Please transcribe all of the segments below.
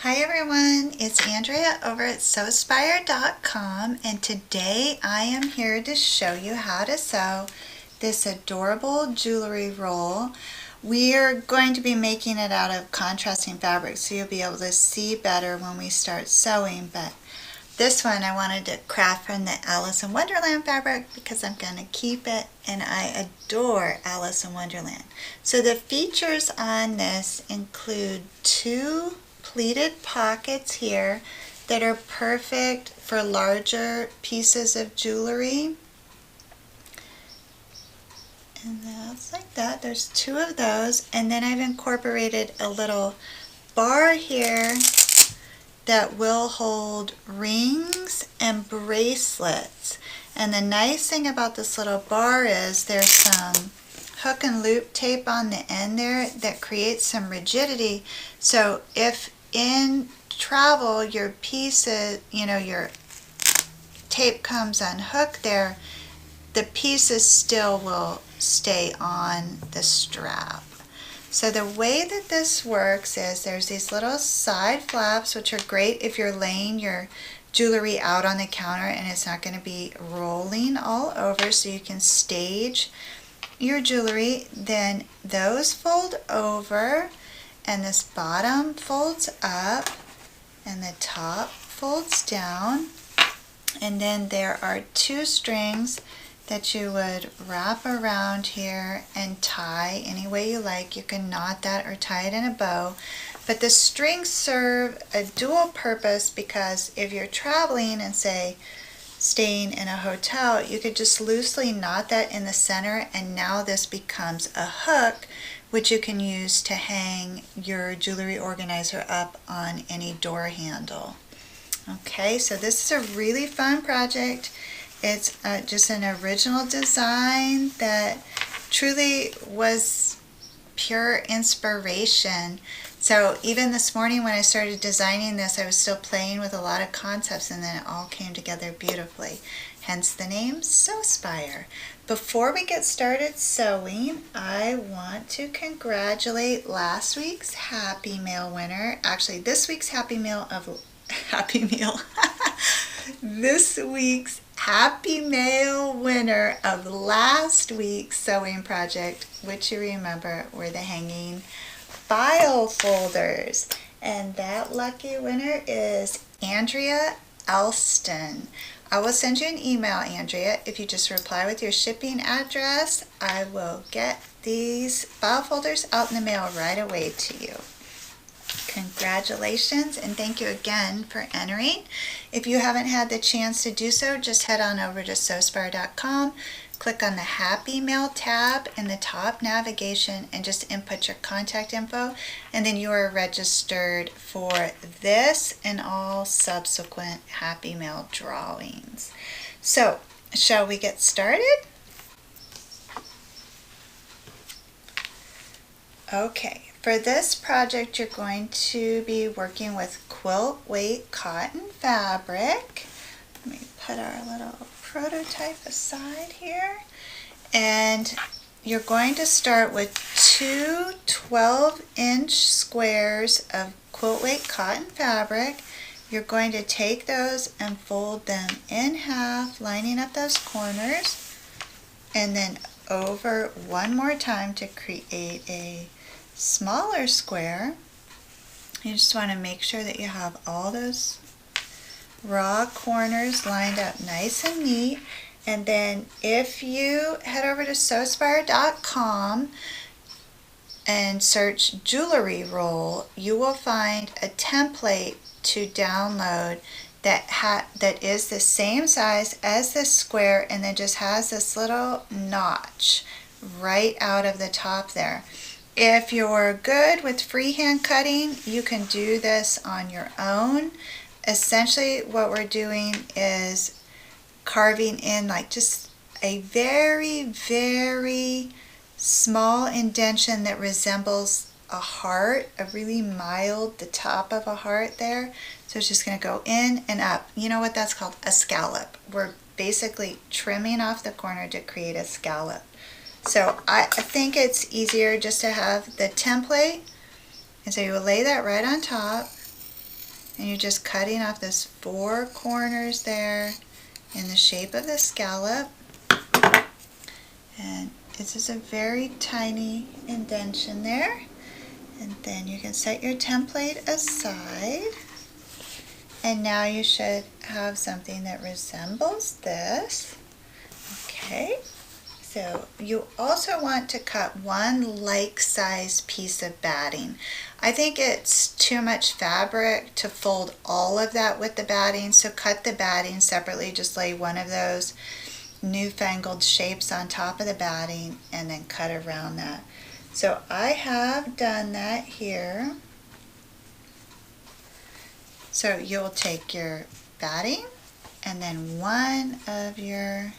Hi everyone, it's Andrea over at Sewspire.com, and today I am here to show you how to sew this adorable jewelry roll. We are going to be making it out of contrasting fabric so you'll be able to see better when we start sewing, but this one I wanted to craft from the Alice in Wonderland fabric because I'm going to keep it, and I adore Alice in Wonderland. So the features on this include two pleated pockets here that are perfect for larger pieces of jewelry. And that's like that. There's two of those, and then I've incorporated a little bar here that will hold rings and bracelets. And the nice thing about this little bar is there's some hook and loop tape on the end there that creates some rigidity. So if in travel your pieces, your tape comes unhooked there, the pieces still will stay on the strap. So the way that this works is there's these little side flaps, which are great if you're laying your jewelry out on the counter and it's not going to be rolling all over, so you can stage your jewelry. Then those fold over, and this bottom folds up and the top folds down, and then there are two strings that you would wrap around here and tie any way you like. You can knot that or tie it in a bow, but the strings serve a dual purpose, because if you're traveling and say staying in a hotel, you could just loosely knot that in the center, and now this becomes a hook which you can use to hang your jewelry organizer up on any door handle. Okay, so this is a really fun project. It's just an original design that truly was pure inspiration. So even this morning when I started designing this, I was still playing with a lot of concepts, and then it all came together beautifully. Hence the name Sewspire. Before we get started sewing, I want to congratulate last week's Happy Mail winner. Actually, this week's Happy Meal. This week's Happy Mail winner of last week's sewing project, which you remember were the hanging file folders. And that lucky winner is Andrea Elston. I will send you an email, Andrea. If you just reply with your shipping address, I will get these file folders out in the mail right away to you. Congratulations, and thank you again for entering. If you haven't had the chance to do so, just head on over to Sewspire.com, click on the Happy Mail tab in the top navigation, and just input your contact info, and then you are registered for this and all subsequent Happy Mail drawings. So, shall we get started? Okay. For this project, you're going to be working with quilt weight cotton fabric. Let me put our little prototype aside here. And you're going to start with two 12-inch squares of quilt weight cotton fabric. You're going to take those and fold them in half, lining up those corners, and then over one more time to create a smaller square. You just want to make sure that you have all those raw corners lined up nice and neat. And then if you head over to Sewspire.com and search jewelry roll, you will find a template to download that is the same size as this square, and then just has this little notch right out of the top there. If you're good with freehand cutting, you can do this on your own. Essentially what we're doing is carving in like just a very, very small indentation that resembles a heart, a really mild, the top of a heart there. So it's just going to go in and up. You know what that's called? A scallop. We're basically trimming off the corner to create a scallop. So I think it's easier just to have the template, and so you will lay that right on top, And you're just cutting off those 4 corners there in the shape of the scallop. And this is a very tiny indentation there. And then you can set your template aside. And now you should have something that resembles this. Okay, so you also want to cut one like-sized piece of batting. I think it's too much fabric to fold all of that with the batting, so cut the batting separately. Just lay one of those newfangled shapes on top of the batting and then cut around that. So I have done that here. So you'll take your batting and then one of your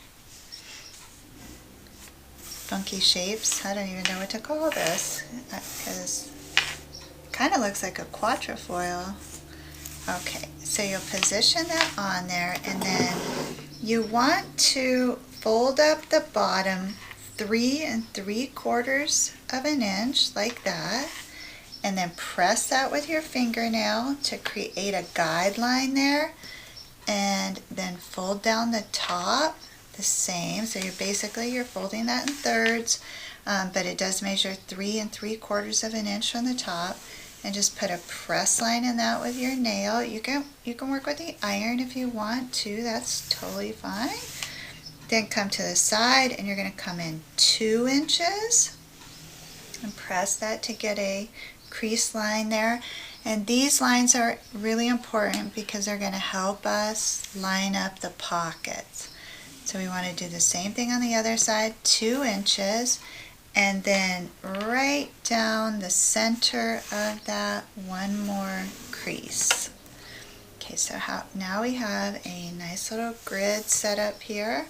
funky shapes, I don't even know what to call this because it kind of looks like a quatrefoil. Okay, so you'll position that on there, and then you want to fold up the bottom 3 3/4 of an inch like that, and then press that with your fingernail to create a guideline there, and then fold down the top the same. So you're folding that in thirds, but it does measure 3 3/4 of an inch from the top, and just put a press line in that with your nail. You can work with the iron if you want to, that's totally fine. Then come to the side and you're going to come in 2 inches and press that to get a crease line there. And these lines are really important because they're going to help us line up the pockets. So we want to do the same thing on the other side, 2 inches, and then right down the center of that one more crease. Okay, so now we have a nice little grid set up here.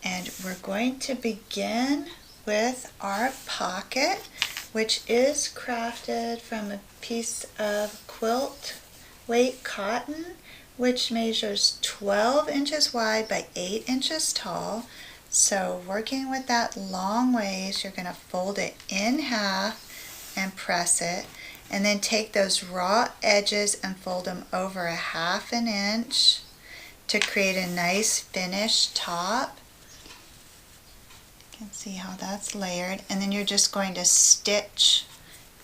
And we're going to begin with our pocket, which is crafted from a piece of quilt weight cotton, which measures 12 inches wide by 8 inches tall. So working with that long waist, you're going to fold it in half and press it, and then take those raw edges and fold them over a 1/2 inch to create a nice finished top. You can see how that's layered, and then you're just going to stitch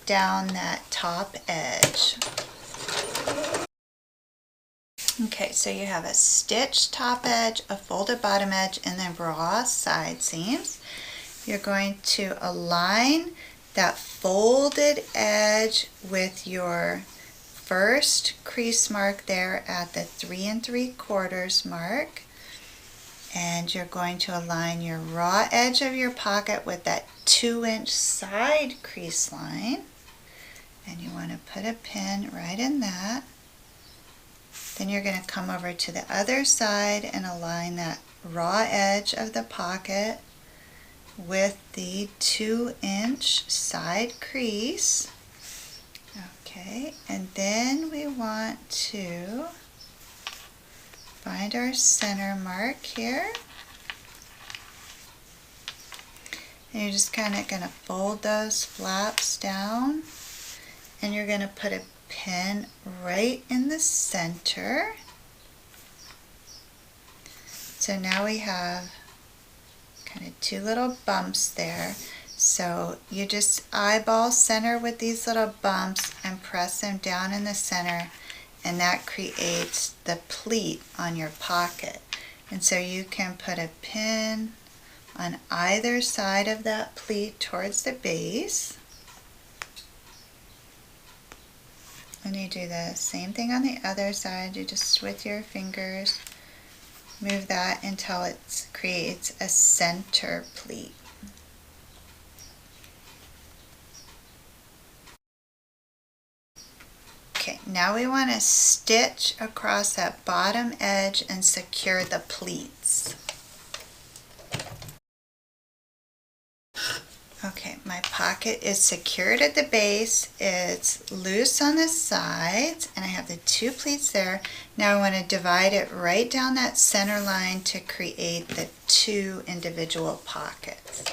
down that top edge. Okay, so you have a stitched top edge, a folded bottom edge, and then raw side seams. You're going to align that folded edge with your first crease mark there at the 3 3/4 mark. And you're going to align your raw edge of your pocket with that 2-inch side crease line. And you want to put a pin right in that. Then you're going to come over to the other side and align that raw edge of the pocket with the 2-inch side crease. Okay, and then we want to find our center mark here. And you're just kind of going to fold those flaps down, and you're going to put a pin right in the center. So now we have kind of 2 little bumps there. So you just eyeball center with these little bumps and press them down in the center, and that creates the pleat on your pocket. And so you can put a pin on either side of that pleat towards the base. And you do the same thing on the other side. You just with your fingers move that until it creates a center pleat. Okay, now we want to stitch across that bottom edge and secure the pleats. Okay, my pocket is secured at the base, it's loose on the sides, and I have the 2 pleats there. Now I want to divide it right down that center line to create the 2 individual pockets.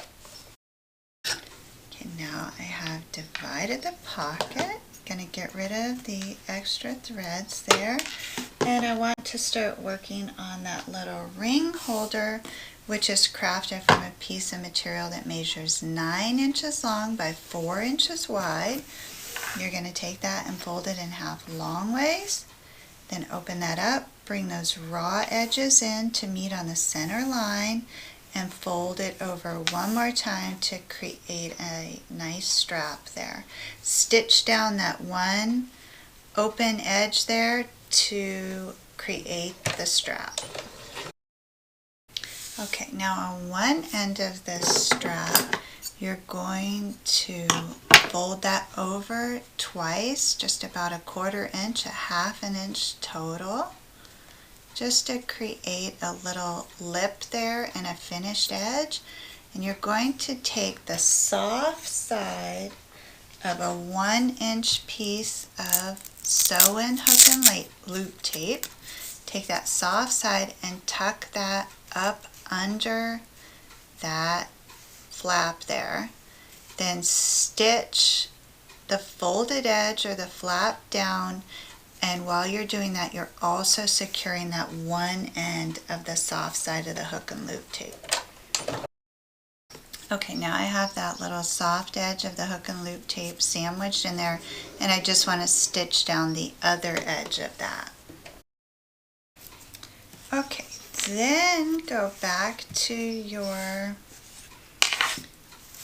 Okay, now I have divided the pocket. Gonna get rid of the extra threads there. And I want to start working on that little ring holder, which is crafted from a piece of material that measures 9 inches long by 4 inches wide. You're going to take that and fold it in half long ways. Then open that up, bring those raw edges in to meet on the center line, and fold it over one more time to create a nice strap there. Stitch down that one open edge there to create the strap. Okay, now on one end of this strap, you're going to fold that over twice, just about 1/4 inch, 1/2 inch total, just to create a little lip there and a finished edge. And you're going to take the soft side of a 1-inch piece of sew-in hook and loop tape. Take that soft side and tuck that up under that flap there. Then stitch the folded edge or the flap down, and while you're doing that, you're also securing that one end of the soft side of the hook and loop tape. Okay, now I have that little soft edge of the hook and loop tape sandwiched in there, and I just want to stitch down the other edge of that. Okay, then go back to your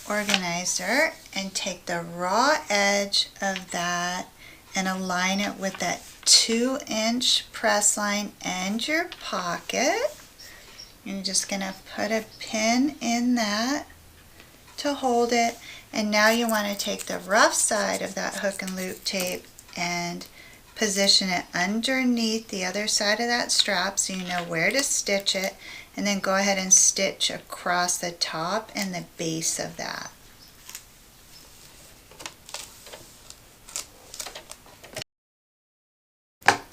organizer and take the raw edge of that and align it with that 2-inch press line and your pocket. You're just going to put a pin in that to hold it, and now you want to take the rough side of that hook and loop tape and position it underneath the other side of that strap so you know where to stitch it, and then go ahead and stitch across the top and the base of that.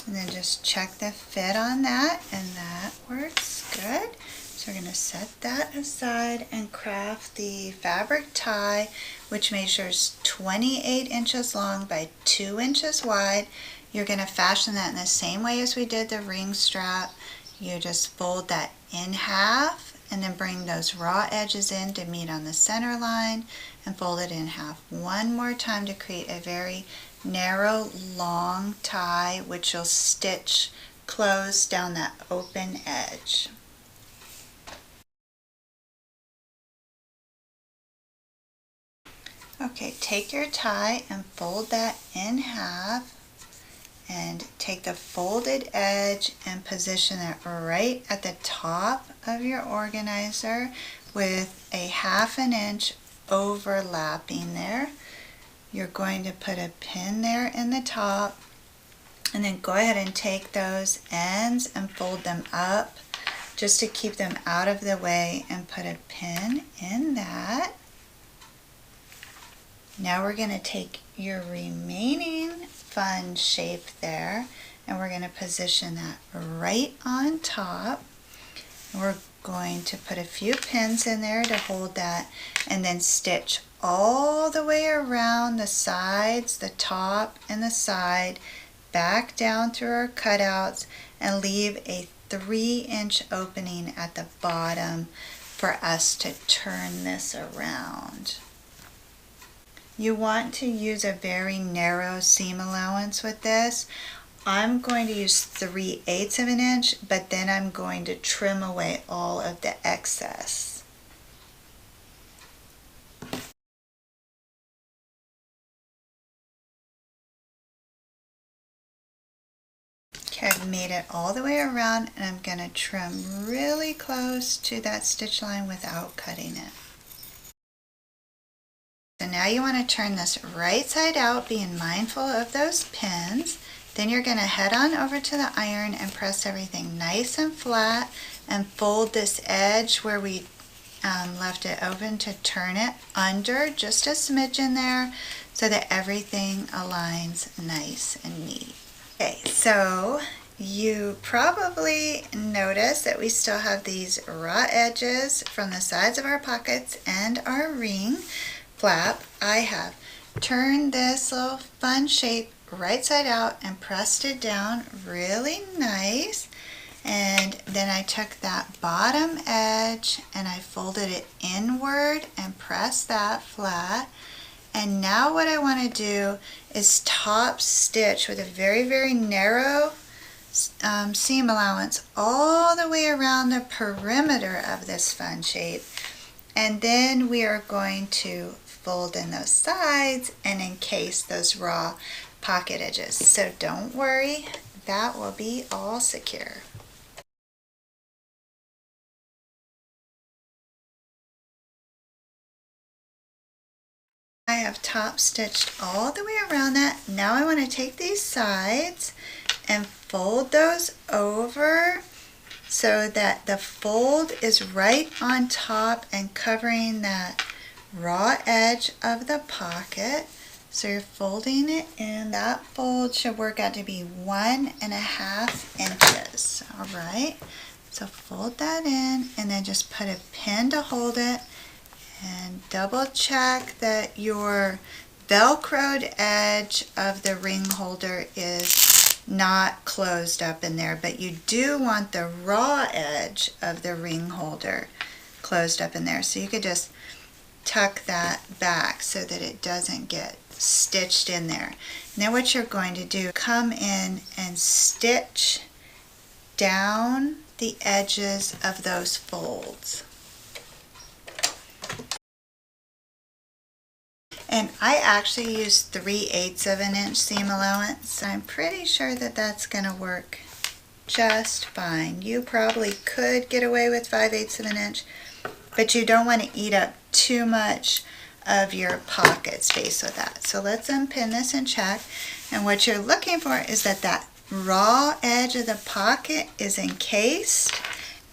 And then just check the fit on that, and that works good. So we're going to set that aside and craft the fabric tie, which measures 28 inches long by 2 inches wide. You're going to fashion that in the same way as we did the ring strap. You just fold that in half and then bring those raw edges in to meet on the center line and fold it in half one more time to create a very narrow, long tie, which you'll stitch close down that open edge. Okay, take your tie and fold that in half, and take the folded edge and position it right at the top of your organizer with a 1/2 inch overlapping there. You're going to put a pin there in the top, and then go ahead and take those ends and fold them up just to keep them out of the way, and put a pin in that. Now we're going to take your remaining fun shape there, and we're going to position that right on top. We're going to put a few pins in there to hold that, and then stitch all the way around the sides, the top and the side, back down through our cutouts, and leave a 3-inch opening at the bottom for us to turn this around. You want to use a very narrow seam allowance with this. I'm going to use 3/8 of an inch, but then I'm going to trim away all of the excess. Okay, I've made it all the way around, and I'm going to trim really close to that stitch line without cutting it. So now you want to turn this right side out, being mindful of those pins. Then you're going to head on over to the iron and press everything nice and flat, and fold this edge where we left it open to turn it under just a smidgen there so that everything aligns nice and neat. Okay, so you probably notice that we still have these raw edges from the sides of our pockets and our ring flap. I have turned this little fun shape right side out and pressed it down really nice. And then I took that bottom edge and I folded it inward and pressed that flat. And now what I want to do is top stitch with a very, very narrow seam allowance all the way around the perimeter of this fun shape. And then we are going to fold in those sides and encase those raw pocket edges. So don't worry, that will be all secure. I have top stitched all the way around that. Now I want to take these sides and fold those over so that the fold is right on top and covering that raw edge of the pocket. So you're folding it in. That fold should work out to be 1.5 inches. All right, so fold that in and then just put a pin to hold it, and double check that your velcroed edge of the ring holder is not closed up in there, but you do want the raw edge of the ring holder closed up in there. So you could just tuck that back so that it doesn't get stitched in there. Now what you're going to do, come in and stitch down the edges of those folds. And I actually used 3/8 of an inch seam allowance. I'm pretty sure that that's going to work just fine. You probably could get away with 5/8 of an inch, but you don't want to eat up too much of your pocket space with that. So let's unpin this and check. And what you're looking for is that that raw edge of the pocket is encased,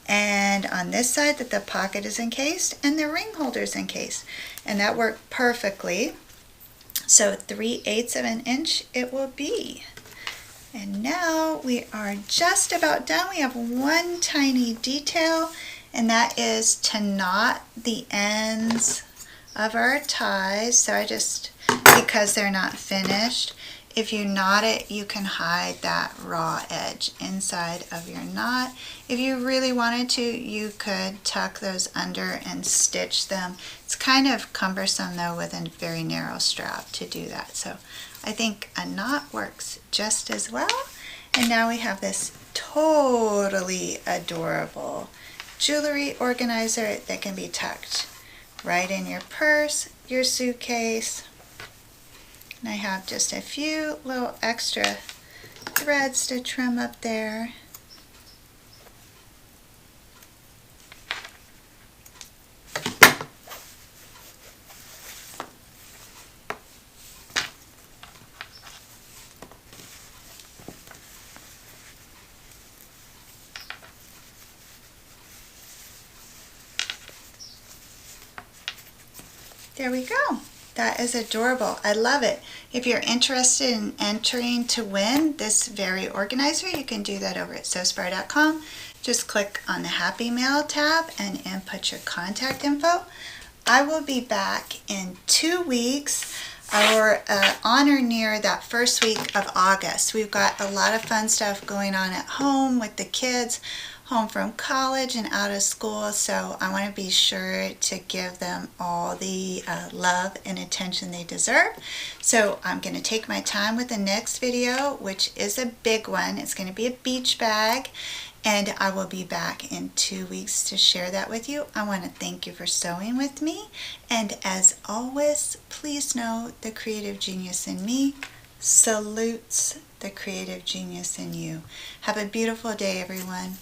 and on this side that the pocket is encased and the ring holder is encased. And that worked perfectly. So 3/8 of an inch it will be. And now we are just about done. We have one tiny detail, and that is to knot the ends of our ties. So I just, because they're not finished, if you knot it, you can hide that raw edge inside of your knot. If you really wanted to, you could tuck those under and stitch them. It's kind of cumbersome though with a very narrow strap to do that. So I think a knot works just as well. And now we have this totally adorable jewelry organizer that can be tucked right in your purse, your suitcase. And I have just a few little extra threads to trim up there. There we go. That is adorable. I love it. If you're interested in entering to win this very organizer, you can do that over at Sewspire.com. Just click on the Happy Mail tab and input your contact info. I will be back in 2 weeks, or on or near that first week of August. We've got a lot of fun stuff going on at home with the kids, home from college and out of school, so I want to be sure to give them all the love and attention they deserve. So I'm going to take my time with the next video, which is a big one. It's going to be a beach bag, and I will be back in 2 weeks to share that with you. I want to thank you for sewing with me, and as always, please know the creative genius in me salutes the creative genius in you. Have a beautiful day, everyone.